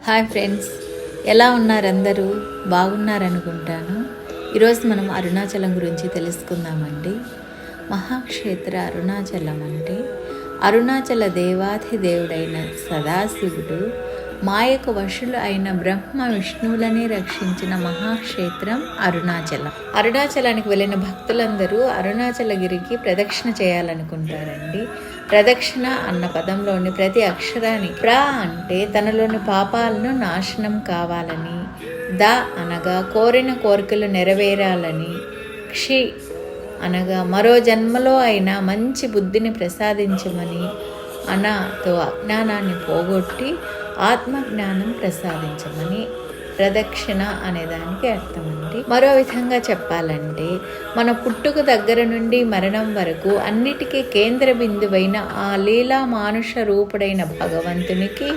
Hi friends, ఎలా ఉన్నారు? అందరూ బాగున్నారనుకుంటాను. ఈరోజు మనం అరుణాచలం గురించి తెలుసుకుందామండి. మహాక్షేత్ర అరుణాచలం అంటే అరుణాచల దేవాధిదేవుడైన సదాశివుడు మాయకు వశులు అయిన బ్రహ్మ విష్ణువులని రక్షించిన మహాక్షేత్రం అరుణాచలం. అరుణాచలానికి వెళ్ళిన భక్తులందరూ అరుణాచలగిరికి ప్రదక్షిణ చేయాలనుకుంటారండి. ప్రదక్షిణ అన్న పదంలోని ప్రతి అక్షరానికి ప్ర అంటే తనలోని పాపాలను నాశనం కావాలని, ద అనగా కోరిన కోరికలు నెరవేరాలని, క్షి అనగా మరో జన్మలో అయినా మంచి బుద్ధిని ప్రసాదించమని, అనతో అజ్ఞానాన్ని పోగొట్టి ఆత్మజ్ఞానం ప్రసాదించమని ప్రదక్షిణ అనేదానికి అర్థమండి. మరో విధంగా చెప్పాలంటే మన పుట్టుక దగ్గర నుండి మరణం వరకు అన్నిటికీ కేంద్ర బిందువైన ఆ లీలా మానుష రూపుడైన భగవంతునికి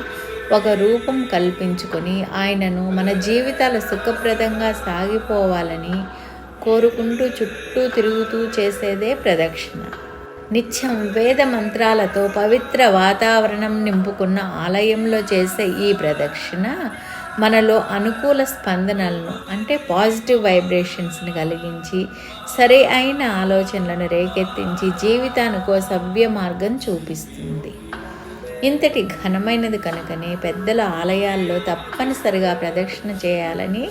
ఒక రూపం కల్పించుకొని ఆయనను మన జీవితాల సుఖప్రదంగా సాగిపోవాలని కోరుకుంటూ చుట్టూ తిరుగుతూ చేసేదే ప్రదక్షిణ. నిత్యం వేద మంత్రాలతో పవిత్ర వాతావరణం నింపుకున్న ఆలయంలో చేసే ఈ ప్రదక్షిణ మనలో అనుకూల స్పందనలను అంటే పాజిటివ్ వైబ్రేషన్స్ని కలిగించి సరి అయిన ఆలోచనలను రేకెత్తించి జీవితానికో సవ్య మార్గం చూపిస్తుంది. ఇంతటి ఘనమైనది కనుకనే పెద్దల ఆలయాల్లో తప్పనిసరిగా ప్రదక్షిణ చేయాలని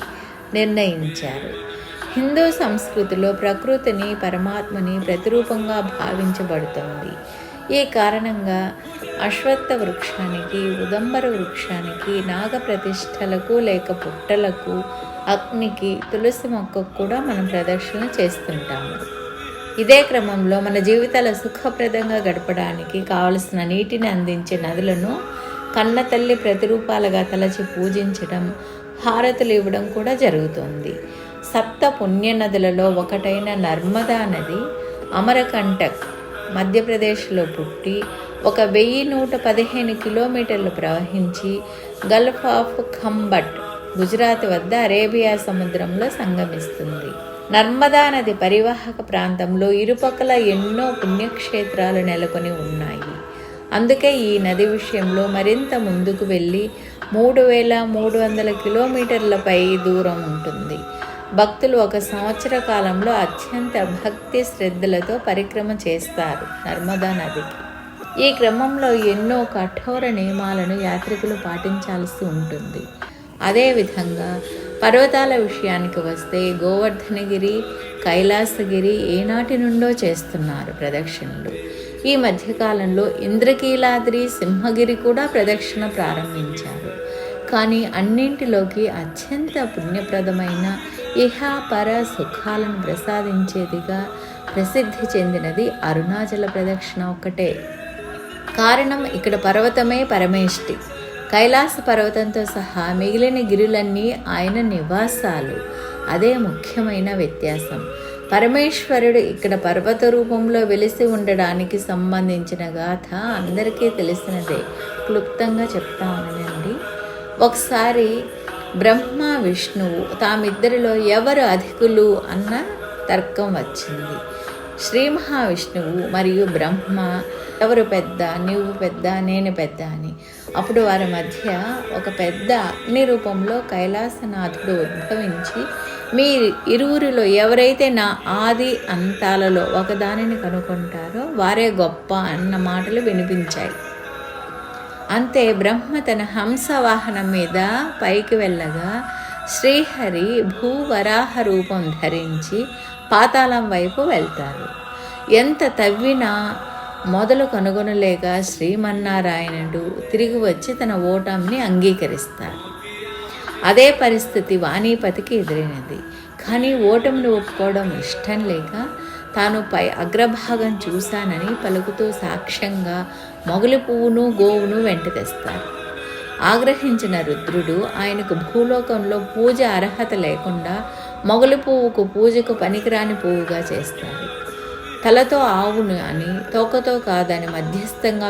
నిర్ణయించారు. హిందూ సంస్కృతిలో ప్రకృతిని పరమాత్మని ప్రతిరూపంగా భావించబడుతుంది. ఈ కారణంగా అశ్వత్థ వృక్షానికి, ఉదంబర వృక్షానికి, నాగప్రతిష్టలకు లేక పుట్టలకు, అగ్నికి, తులసి మొక్కకు కూడా మనం ప్రదక్షిణ చేస్తుంటాము. ఇదే క్రమంలో మన జీవితాల సుఖప్రదంగా గడపడానికి కావలసిన నీటిని అందించే నదులను కన్నతల్లి ప్రతిరూపాలుగా తలచి పూజించడం, హారతులు ఇవ్వడం కూడా జరుగుతుంది. సప్త పుణ్య నదులలో ఒకటైన నర్మదా నది అమరకంటక్ మధ్యప్రదేశ్లో పుట్టి 1115 కిలోమీటర్లు ప్రవహించి గల్ఫ్ ఆఫ్ ఖంబట్ గుజరాత్ వద్ద అరేబియా సముద్రంలో సంగమిస్తుంది. నర్మదా నది పరివాహక ప్రాంతంలో ఇరుపక్కల ఎన్నో పుణ్యక్షేత్రాలు నెలకొని ఉన్నాయి. అందుకే ఈ నది విషయంలో మరింత ముందుకు వెళ్ళి 3300 కిలోమీటర్లపై దూరం ఉంటుంది. భక్తులు ఒక సంవత్సర కాలంలో అత్యంత భక్తి శ్రద్ధలతో పరిక్రమ చేస్తారు నర్మదా నదికి. ఈ క్రమంలో ఎన్నో కఠోర నియమాలను యాత్రికులు పాటించాల్సి ఉంటుంది. అదేవిధంగా పర్వతాల విషయానికి వస్తే గోవర్ధనగిరి, కైలాసగిరి ఏనాటి నుండో చేస్తున్నారు ప్రదక్షిణలు. ఈ మధ్యకాలంలో ఇంద్రకీలాద్రి, సింహగిరి కూడా ప్రదక్షిణ ప్రారంభించారు. కానీ అన్నింటిలోకి అత్యంత పుణ్యప్రదమైన ఇహ పర సుఖాలను ప్రసాదించేదిగా ప్రసిద్ధి చెందినది అరుణాచల ప్రదక్షిణ ఒక్కటే. కారణం ఇక్కడ పర్వతమే పరమేష్టి. కైలాస పర్వతంతో సహా మిగిలిన గిరులన్నీ ఆయన నివాసాలు. అదే ముఖ్యమైన వ్యత్యాసం. పరమేశ్వరుడు ఇక్కడ పర్వత రూపంలో వెలిసి ఉండడానికి సంబంధించిన గాథ అందరికీ తెలిసినదే. క్లుప్తంగా చెప్తామనండి. ఒకసారి బ్రహ్మ, విష్ణువు తామిద్దరిలో ఎవరు అధికులు అన్న తర్కం వచ్చింది. శ్రీ మహావిష్ణువు మరియు బ్రహ్మ ఎవరు పెద్ద, నువ్వు పెద్ద, నేను పెద్ద అని. అప్పుడు వారి మధ్య ఒక పెద్ద అగ్ని రూపంలో కైలాసనాథుడు ఉద్భవించి మీ ఇరువురిలో ఎవరైతే నా ఆది అంతాలలో ఒకదానిని కనుక్కుంటారో వారే గొప్ప అన్న మాటలు వినిపించాయి. అంతే బ్రహ్మ తన హంసవాహనం మీద పైకి వెళ్ళగా శ్రీహరి భూవరాహ రూపం ధరించి పాతాళం వైపు వెళ్తారు. ఎంత తవ్వినా మొదలు కనుగొనలేక శ్రీమన్నారాయణుడు తిరిగి వచ్చి తన ఓటమిని అంగీకరిస్తారు. అదే పరిస్థితి వాణీపతికి ఎదురైనది. కానీ ఓటమిని ఒప్పుకోవడం ఇష్టం లేక తాను పై అగ్రభాగం చూశానని పలుకుతూ సాక్ష్యంగా మొగలి పువ్వును, గోవును వెంట తెస్తారు. ఆగ్రహించిన రుద్రుడు ఆయనకు భూలోకంలో పూజ అర్హత లేకుండా మొగలి పువ్వుకు పూజకు పనికిరాని పువ్వుగా చేస్తారు. తలతో ఆవును అని, తోకతో కాదని మధ్యస్థంగా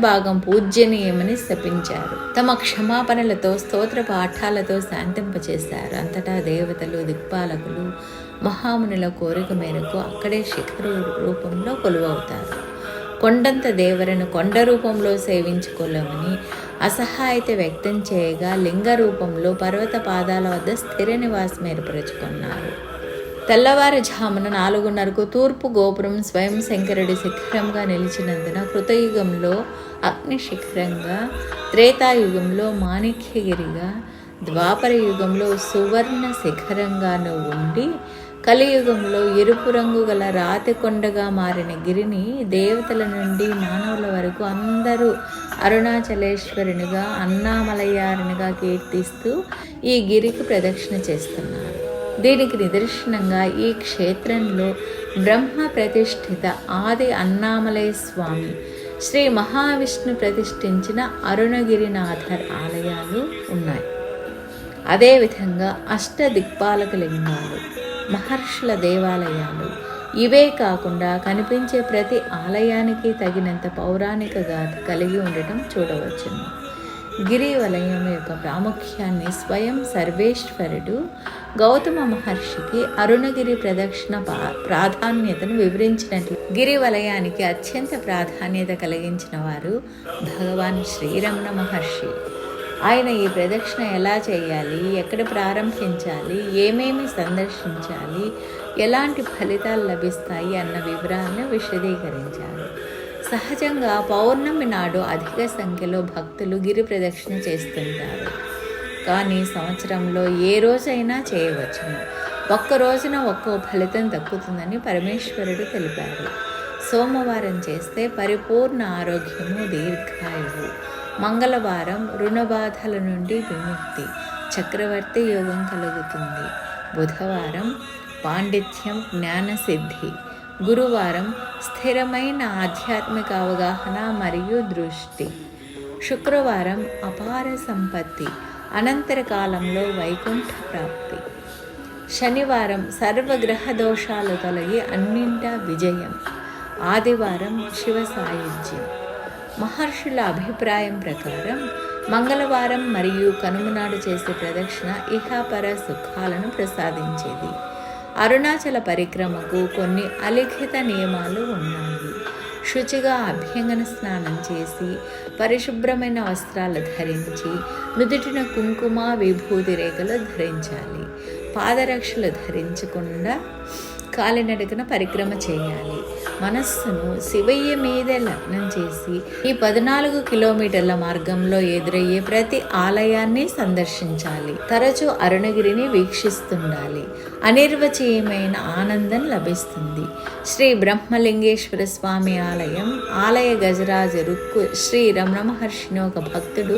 భాగం పూజ్యనీయమని శపించారు. తమ క్షమాపణలతో, స్తోత్ర పాఠాలతో శాంతింపచేశారు. అంతటా దేవతలు, దిక్పాలకులు, మహామునుల కోరిక మేరకు అక్కడే శిఖరు రూపంలో కొలువవుతారు. కొండంత దేవరను కొండ రూపంలో సేవించుకోలేమని అసహాయత వ్యక్తం చేయగా లింగ రూపంలో పర్వత పాదాల వద్ద స్థిర నివాసం ఏర్పరచుకున్నారు. తెల్లవారుజామున 4:30కు తూర్పు గోపురం స్వయం శంకరుడి శిఖరంగా నిలిచినందున కృతయుగంలో అగ్ని శిఖరంగా, త్రేతాయుగంలో మాణిక్యగిరిగా, ద్వాపర యుగంలో సువర్ణ శిఖరంగాను ఉండి కలియుగంలో ఎరుపు రంగు గల రాతి కొండగా మారిన గిరిని దేవతల నుండి మానవుల వరకు అందరూ అరుణాచలేశ్వరునిగా, అన్నామలయారునిగా కీర్తిస్తూ ఈ గిరికి ప్రదక్షిణ చేస్తున్నారు. దీనికి నిదర్శనంగా ఈ క్షేత్రంలో బ్రహ్మ ప్రతిష్ఠిత ఆది అన్నామలయ స్వామి, శ్రీ మహావిష్ణు ప్రతిష్ఠించిన అరుణగిరినాథర్ ఆలయాలు ఉన్నాయి. అదేవిధంగా దిక్పాలక లింగాలు, మహర్షుల దేవాలయాలు, ఇవే కాకుండా కనిపించే ప్రతి ఆలయానికి తగినంత పౌరాణిక గాథ కలిగి ఉండటం చూడవచ్చును. గిరి వలయం యొక్క ప్రాముఖ్యాన్ని స్వయం సర్వేశ్వరుడు గౌతమ మహర్షికి అరుణగిరి ప్రదక్షిణ ప్రాధాన్యతను వివరించినట్లు గిరి వలయానికి అత్యంత ప్రాధాన్యత కలిగించిన వారు భగవాన్ శ్రీరమణ మహర్షి. ఆయన ఈ ప్రదక్షిణ ఎలా చేయాలి, ఎక్కడ ప్రారంభించాలి, ఏమేమి సందర్శించాలి, ఎలాంటి ఫలితాలు లభిస్తాయి అన్న వివరాలను విశదీకరించారు. సహజంగా పౌర్ణమి నాడు అధిక సంఖ్యలో భక్తులు గిరి ప్రదక్షిణ చేస్తుంటారు. కానీ సంవత్సరంలో ఏ రోజైనా చేయవచ్చును. ఒక్క రోజున ఒక్కో ఫలితం దక్కుతుందని పరమేశ్వరుడు తెలిపారు. సోమవారం చేస్తే పరిపూర్ణ ఆరోగ్యము, దీర్ఘాయువు. మంగళవారం రుణబాధల నుండి విముక్తి, చక్రవర్తి యోగం కలుగుతుంది. బుధవారం పాండిత్యం, జ్ఞానసిద్ధి. గురువారం స్థిరమైన ఆధ్యాత్మిక అవగాహన మరియు దృష్టి. శుక్రవారం అపార సంపత్తి, అనంతర కాలంలో వైకుంఠ ప్రాప్తి. శనివారం సర్వగ్రహ దోషాలు తొలగి అన్నింటా విజయం. ఆదివారం శివ సాయుధ్యం. మహర్షుల అభిప్రాయం ప్రకారం మంగళవారం మరియు కనుమనాడు చేసే ప్రదక్షిణ ఇహపర సుఖాలను ప్రసాదించేది. అరుణాచల పరిక్రమకు కొన్ని అలిఖిత నియమాలు ఉన్నాయి. శుచిగా అభ్యంగన స్నానం చేసి, పరిశుభ్రమైన వస్త్రాలు ధరించి, నుదుటిన కుంకుమ విభూతి రేఖలు ధరించాలి. పాదరక్షలు ధరించకుండా కాలినడకన పరిక్రమ చేయాలి. మనస్సును శివయ్య మీదే లగ్నం చేసి ఈ 14 కిలోమీటర్ల మార్గంలో ఎదురయ్యే ప్రతి ఆలయాన్ని సందర్శించాలి. తరచూ అరుణగిరిని వీక్షిస్తుండాలి. అనిర్వచనీయమైన ఆనందం లభిస్తుంది. శ్రీ బ్రహ్మలింగేశ్వర స్వామి ఆలయం ఆలయ గజరాజ రుక్కు శ్రీ రమణ మహర్షిని ఒక భక్తుడు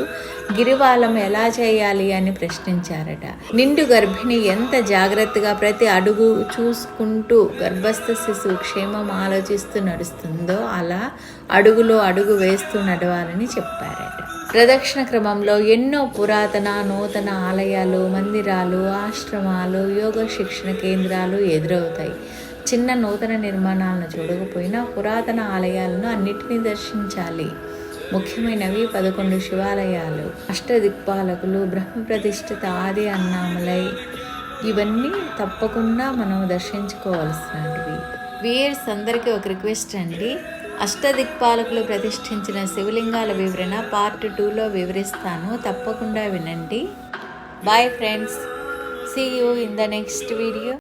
గిరివాలం ఎలా చేయాలి అని ప్రశ్నించారట. నిండు గర్భిణి ఎంత జాగ్రత్తగా ప్రతి అడుగు చూసుకుంటూ గర్భస్థ శిశువు క్షేమం ఆలోచిస్తూ నడుస్తుందో అలా అడుగులో అడుగు వేస్తూ నడవాలని చెప్పారట. ప్రదక్షిణ క్రమంలో ఎన్నో పురాతన, నూతన ఆలయాలు, మందిరాలు, ఆశ్రమాలు, యోగ శిక్షణ కేంద్రాలు ఎదురవుతాయి. చిన్న నూతన నిర్మాణాలను చూడకపోయినా పురాతన ఆలయాలను అన్నిటినీ దర్శించాలి. ముఖ్యమైనవి 11 శివాలయాలు, దిక్పాలకులు, బ్రహ్మ ప్రతిష్ఠిత ఆది అన్నామలై, ఇవన్నీ తప్పకుండా మనం దర్శించుకోవాల్సినవి. వ్యూయర్స్ అందరికీ ఒక రిక్వెస్ట్ అండి, దిక్పాలకులు ప్రతిష్ఠించిన శివలింగాల వివరణ పార్ట్ 2లో వివరిస్తాను, తప్పకుండా వినండి. Bye friends, see you in the next video.